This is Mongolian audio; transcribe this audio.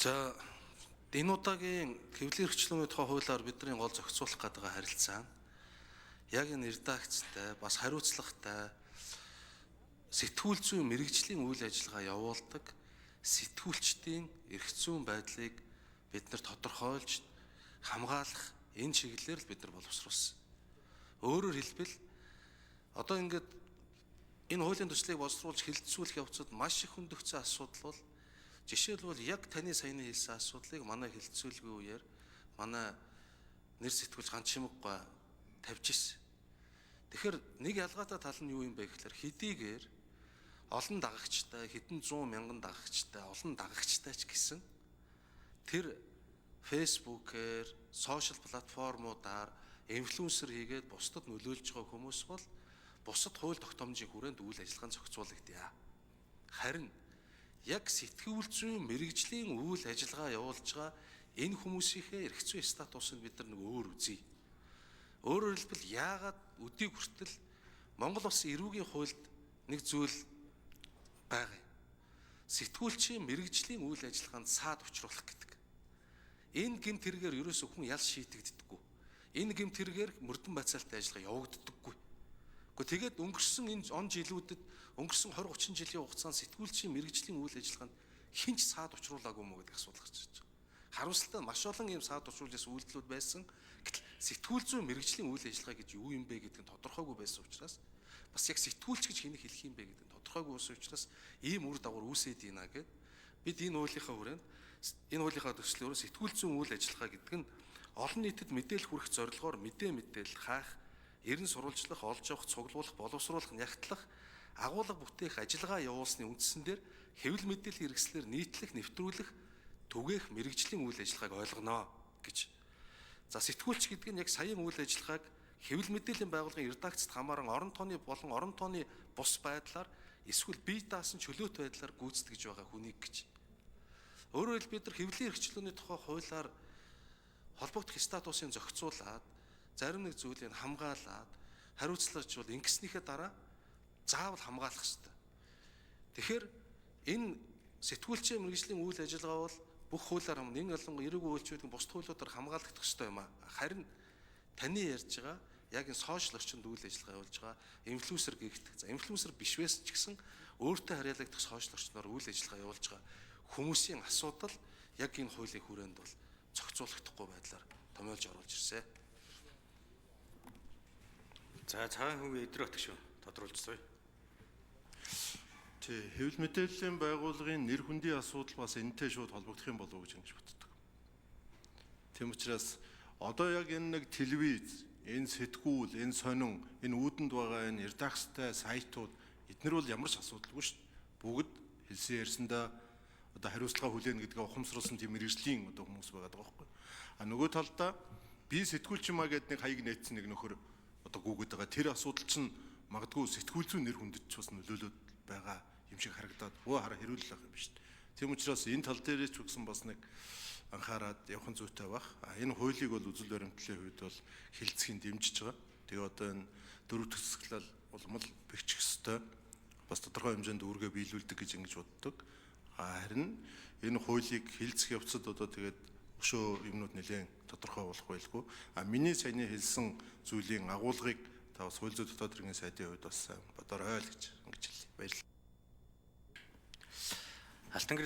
За энэ удаагийн хэвлэлийн эрхчлөөний тухай хуулиар бидний гол зохицуулах гэдэг харилцаа яг энэ редакцтай бас хариуцлагатай сэтгүүл зүйн мэрэгжлийн үйл ажиллагаа явуулдаг сэтгүүлчдийн эрх зүйн байдлыг бид нар тодорхойлж хамгаалах энэ чиглэлээр л бид нар боловсруулсан. Өөрөөр хэлбэл одоо ингээд энэ хуулийн төслийг боловсруулж хэлэлцүүлэх явцад маш их хөндөгцсөн асуудал бол жишээлбэл яг таны саяны хэлсэн асуудлыг манай хэлэлцүүлгийн үеэр манай нэр сэтгүүлч Ганц Шимэггүй тавьж ирсэн. Тэгэхээр нэг ялгаатай тал нь юу юм бэ гэхээр хэдийгээр олон дагагчтай, хэдэн зуун мянган дагагчтай, олон дагагчтай ч гэсэн тэр фэйсбүүкээр, сошиал платформудаар инфлюенсер хийгээд бусдад нөлөөлж байгаа хүмүүс бол бусад хууль тогтоомжийн хүрээнд үйл ажиллагаанд зохицуулагдъя. Харин яг сэтгүүл зүйн мэрэгжлийн үйл ажиллагаа явуулж байгаа энэ хүмүүсийнхээ эрх зүйн статусыг бид нар нэг өөр үзье. Өөрөөр хэлбэл яагаад өдийг хүртэл Монгол Улсын эрүүгийн хуульд нэг зүйл байгаа юм. Сэтгүүлчийн мэрэгжлийн үйл ажиллагаанд саад учруулах гэдэг. Энэ гэмт хэрэгээр ерөөсөө хүн ял шийтэгддэггүй. Энэ гэмт хэрэгээр мөрдөн бацаалтай ажиллагаа явагддаггүй. Гэхдээ тэгээд өнгөрсөн энэ он жилүүдэд өнгөрсөн 20-30 жилийн хугацаанд сэтгүүлчийн мэрэгжлийн үйл ажиллагаанд хинч саад учруулаагүй мó гэдэг асуудал гарч ирж байгаа. Харамсалтай маш олон ийм саад учруулсан үйлдэлүүд байсан. Гэтэл сэтгүүл зүйн мэрэгжлийн үйл ажиллагаа гэж юу юм бэ гэдэг нь тодорхойгүй байсан учраас бас яг сэтгүүлч гэж хэнийг хэлэх юм бэ гэдэг нь тодорхойгүй байсан учраас ийм үр дагавар үүсээд ийна гэд бид энэ хуулийнхаа хүрээнд энэ хуулийнхаа төслөөр сэтгүүл зүйн үйл ажиллагаа гэдэг нь олон нийтэд мэдээлэл хүргэх зорилгоор мэдээлэл хаах, эрен сурвалжлах, олж авах, цуглуулах, боловсруулах, нягтлах, агуулга бүтээх ажиллагаа явуулсны үндсэн дээр хэвлэл мэдээллийн хэрэгслээр нийтлэх, нэвтрүүлэх, түгээх мэрэгжлийн үйл ажиллагааг ойлгоно гэж. За сэтгүүлч гэдэг нь яг саяын үйл ажиллагааг хэвлэл мэдээллийн байгууллагын редакцид хамааран орон тооны болон орон тооны бус байдлаар эсвэл бие даасан чөлөөт байдлаар гүйцэтгэж байгаа хүнийг гэж. Өөрөөр хэлбэл бид нар хэвлэлийн эрхчлөөний тухай хуулиар холбогдох статусын зохицуулаад зарим нэг зүйлийг хамгаалаад хариуцлагажвал ингэснийхээ дараа заавал хамгаалах ёстой. Тэгэхээр энэ сэтгүүлчийн мэрэгжлийн үйл ажиллагаа бол бүх хуулиар нэг ялангуяа эрүүг үйлчүүдийн бусад хуулиудаар хамгаалагдах ёстой юм аа. Харин таны ярьж байгаа яг энэ сошиал орчинд үйл ажиллагаа явуулж байгаа инфлюенсер гэгдэх. За инфлюенсер биш байсан ч гэсэн өөртөө харьяалагдах сошиал орчноор үйл ажиллагаа явуулж байгаа хүмүүсийн асуудал яг энэ хуулийн хүрээнд бол зохицуулагдахгүй байдлаар томьёолж оруулж ирсэн. За цагаан хүн эдрэх шүү тодруулжсоё. Тий, хэвлэл мэдээллийн байгууллагын нэр хүндийн асуудал бас энэтэй шууд холбогдох юм болов уу гэж ингэж боддог. Тийм учраас одоо яг энэ нэг телевиз, энэ сэтгүүл, энэ сонин, энэ үүдэнд байгаа энэ редакцтай сайтууд эднэр бол ямар ч асуудалгүй шүү дээ. Бүгд хэлсэн ярьсандаа одоо хариуцлага хүлээнэ гэдгээ ухамсарласан тийм мэрэгжлийн одоо хүмүүс байгаа байхгүй. А нөгөө талдаа би сэтгүүлч юмаа гэдэг нэг хаяг нээсэн нэг нөхөр одоо гүгээд байгаа. Тэр асуудал чинь магадгүй сэтгүүл зүйн нэр хүндэд ч бас нөлөөлөд байгаа юм шиг харагдаад хараа хэрүүлэх юм биш үү. Тийм учраас энэ тал дээрээ ч үгсэн бас нэг анхаарад явах зүйтэй байх. Энэ хуулийг бол үзэл баримтлалын хувьд бол хилцхийн дэмжиж байгаа. Тэгээ одоо энэ дөрөв төсөглөл улмал бэхжих ёстой. Бас тодорхой хэмжээнд үүргээ биелүүлдэг гэж ингэж боддог. Харин энэ хуулийг хилцэх явцад одоо тэгээд өшөө юмнууд нэлээд тодорхой болох байлгүй. Миний саяны хэлсэн зүйлийн агуулгыг та бас хууль зүйн дотоод хэргийн сайдын хувьд бас бодорой л гэж ингэж хэлье. Баярлалаа. Алтан